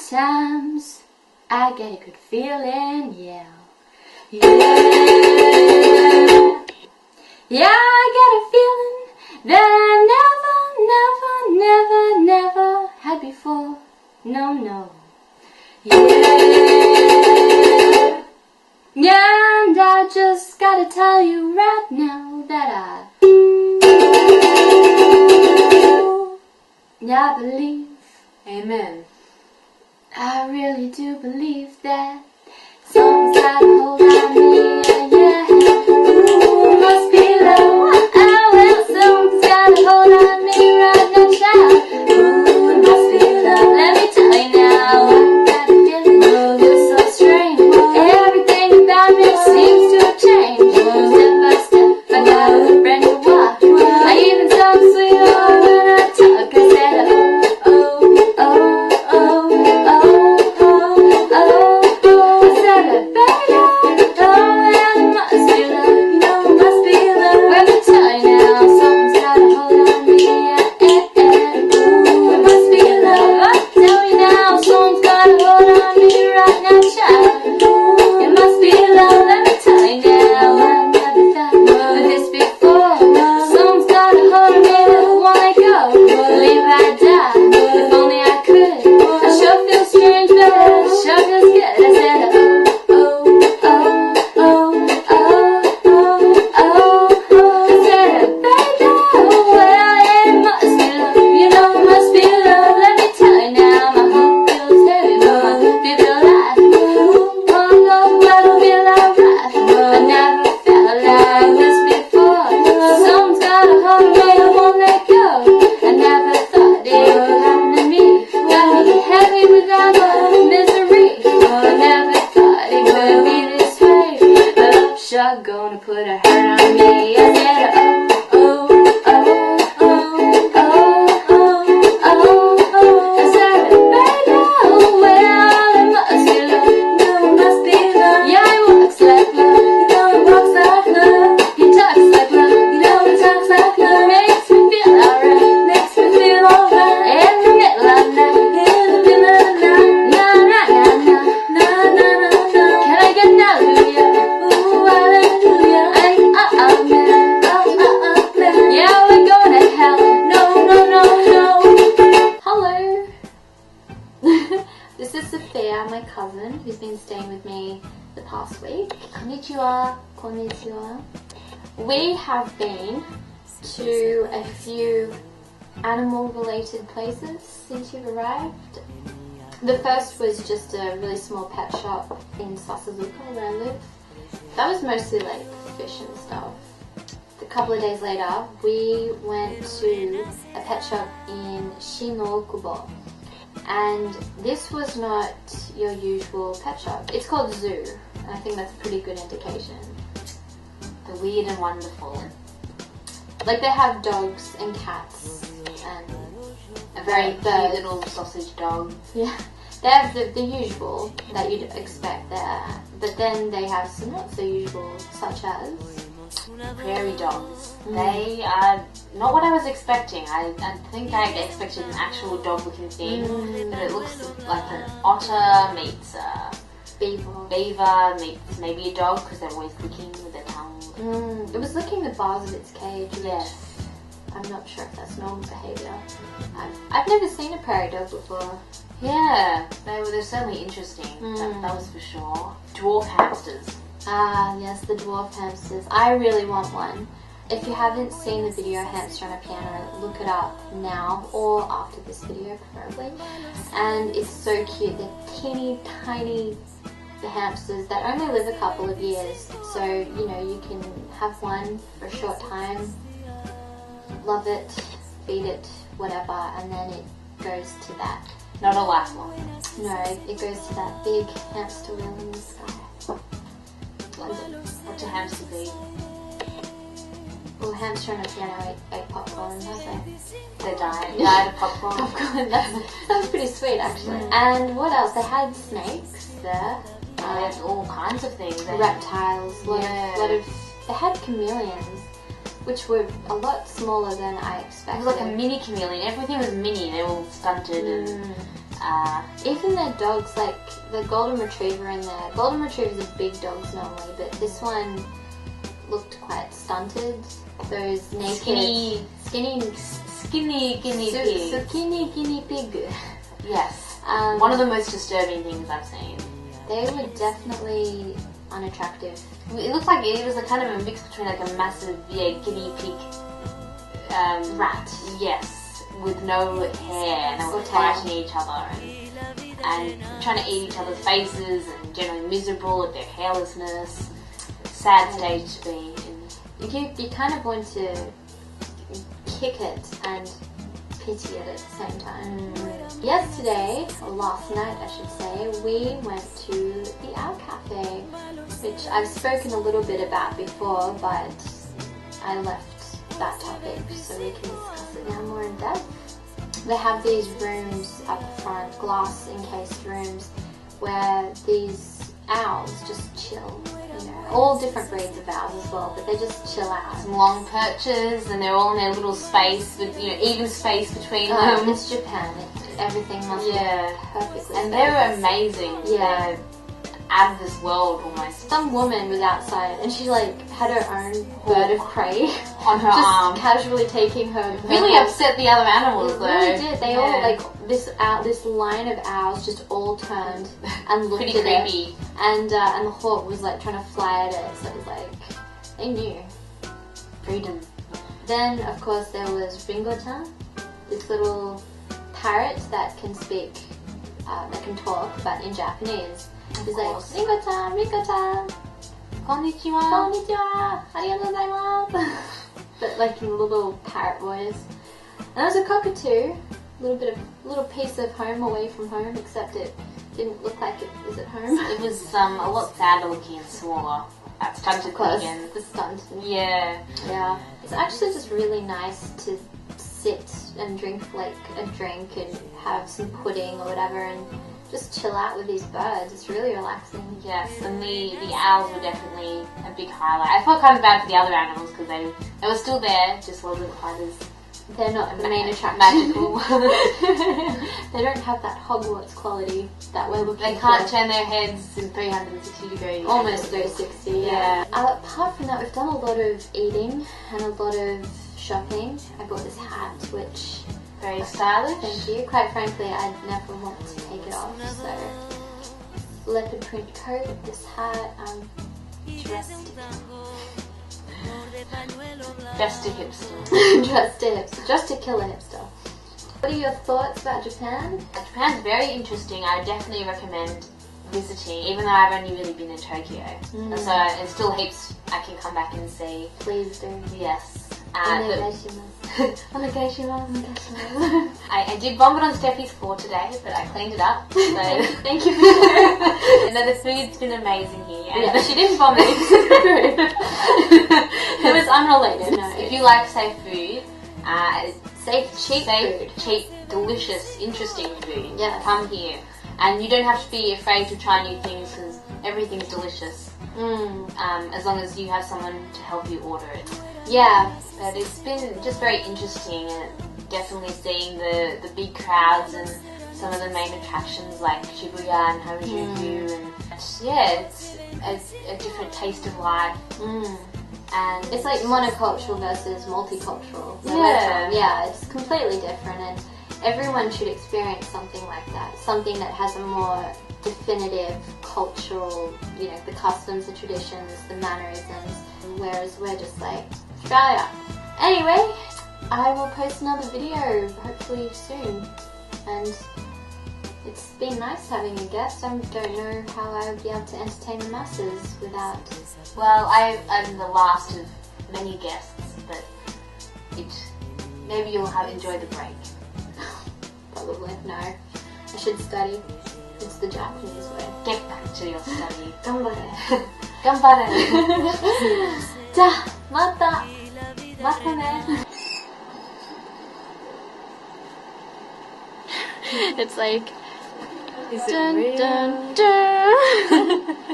Sometimes I get a good feeling, yeah. Yeah, I get a feeling that I never had before. No. Yeah, and I just gotta tell you right now that I believe. Amen. I really do believe that someone's got a hold on me, yeah. Ooh, must be love. Oh, well, someone's got a hold on me right now, child. Ooh, it must be love. Let me tell you now, I got a feeling love is so strange. Everything about me seems to have changed. Step by step, I got a brand new watch. I even sound sweeter when I talk. I said, gonna put a hurt on me. I said, I said, baby, well, it must be love. No, it must be love. Yeah, he walks like love. You know he walks like love. He talks like love. You know he talks like love. Makes me feel alright. Makes me feel alright. In the middle of the night. In the middle of the night. Na. Can I get an hallelujah? Yeah, we're going to hell. No. Hello. This is Sophia, my cousin, who's been staying with me the past week. Konnichiwa. We have been to a few animal-related places since you've arrived. The first was just a really small pet shop in Sasazuka, where I live. That was mostly like fish and stuff. A couple of days later, we went to a pet shop in Shinokubo, and this was not your usual pet shop. It's called Zoo, and I think that's a pretty good indication. The weird and wonderful. Like they have dogs and cats and a very cute little sausage dog. Yeah, they have the usual that you'd expect there, but then they have some not so usual, such as prairie dogs. They are not what I was expecting. I think I expected an actual dog looking thing, but it looks like an otter meets a beaver meets maybe a dog, because they're always licking with their tongue. It was licking the bars of its cage. Yes. I'm not sure if that's normal behaviour. I've never seen a prairie dog before. Yeah, they're certainly interesting. That was for sure. Dwarf hamsters. Ah, yes, the dwarf hamsters. I really want one. If you haven't seen the video Hamster on a Piano, look it up now or after this video preferably. And it's so cute. They're teeny tiny hamsters that only live a couple of years. So, you know, you can have one for a short time, love it, feed it, whatever, and then it goes to that. Not a lifelong. No, it goes to that big hamster wheel in the sky. What's a hamster be? Well, Hamster on a Piano ate popcorn, don't they? They died of popcorn. Popcorn, that's pretty sweet actually. And what else? They had snakes there. They had all kinds of things. Reptiles, they had chameleons, which were a lot smaller than I expected. It was like a mini chameleon. Everything was mini. They were all stunted and Even their dogs, like the golden retriever in there. Golden retrievers are big dogs normally, but this one looked quite stunted. Those naked, skinny guinea pig. Zucchini guinea pig. Yes. One of the most disturbing things I've seen. They were definitely unattractive. It looked like it was a kind of a mix between like a massive guinea pig Rat. Yes, with no hair, and they were fighting each other and trying to eat each other's faces and generally miserable at their hairlessness. Sad stage to be in. You kind of want to kick it and pity it at the same time. Yesterday, or last night I should say, we went to the Owl Cafe, which I've spoken a little bit about before, but I left that topic so we can discuss it now more in depth. They have these rooms up front, glass encased rooms, where these owls just chill. You know, all different breeds of owls as well, but they just chill out. Some long perches, and they're all in their little space with even space between them. It's Japan. Everything must be perfectly. And they were amazing. Yeah. They're out of this world almost. Some woman was outside and she had her own bird of prey on her arm, just casually taking her. Really upset the other animals though. It really did. They all this line of owls just all turned and looked pretty at creepy. it. And the hawk was trying to fly at it. So it was they knew freedom. Then of course there was Ringo-chan, this little parrot that can speak, that can talk, but in Japanese. He's like, Ringo-chan, Ringo-chan, konnichiwa, konnichiwa, arigatou gozaimasu. But in a little parrot voice. And there was a cockatoo, a little piece of home away from home, except it didn't look like it was at home. It was a lot sadder looking and smaller. That stunted again. The stunt. Yeah. Yeah. It's actually just really nice to sit and drink a drink and have some pudding or whatever and just chill out with these birds. It's really relaxing. Yes, and the owls were definitely a big highlight. I felt kind of bad for the other animals because they were still there, just wasn't quite as... They're not the main attraction. Magical. They don't have that Hogwarts quality that we're looking for. They can't turn their heads in 360 degrees. Almost 360, yeah. Apart from that, we've done a lot of eating and a lot of shopping. I bought this hat, which... Very stylish. Thank you. Quite frankly, I'd never want to take it off, so... Leopard print coat, this hat, dressed Just a hipster. Just to kill a hipster. What are your thoughts about Japan? Japan's very interesting. I definitely recommend visiting, even though I've only really been in Tokyo. So it's still heaps I can come back and see. Please do. Yes. I did vomit on Steffi's floor today, but I cleaned it up. So thank you. The food's been amazing here. Yeah. She didn't vomit. It was unrelated. No. If you like safe food, cheap, delicious, interesting food, yeah, come here. And you don't have to be afraid to try new things because everything's delicious. As long as you have someone to help you order it. Yeah, but it's been just very interesting, and definitely seeing the big crowds and some of the main attractions like Shibuya and Harajuku, and it's a different taste of life. And it's like monocultural versus multicultural. Yeah, it's completely different, and everyone should experience something like that. Something that has a more definitive cultural, the customs, the traditions, the mannerisms, whereas we're just like, Australia. Anyway, I will post another video hopefully soon, and it's been nice having a guest. I don't know how I would be able to entertain the masses without... Well, I'm the last of many guests, but maybe you'll have enjoyed the break. Probably, no. I should study. It's the Japanese way. Get back to your study. Ganbare. Ganbare. Ja, mata. Mata ne. It's like... Is it dun, real? dun, dun.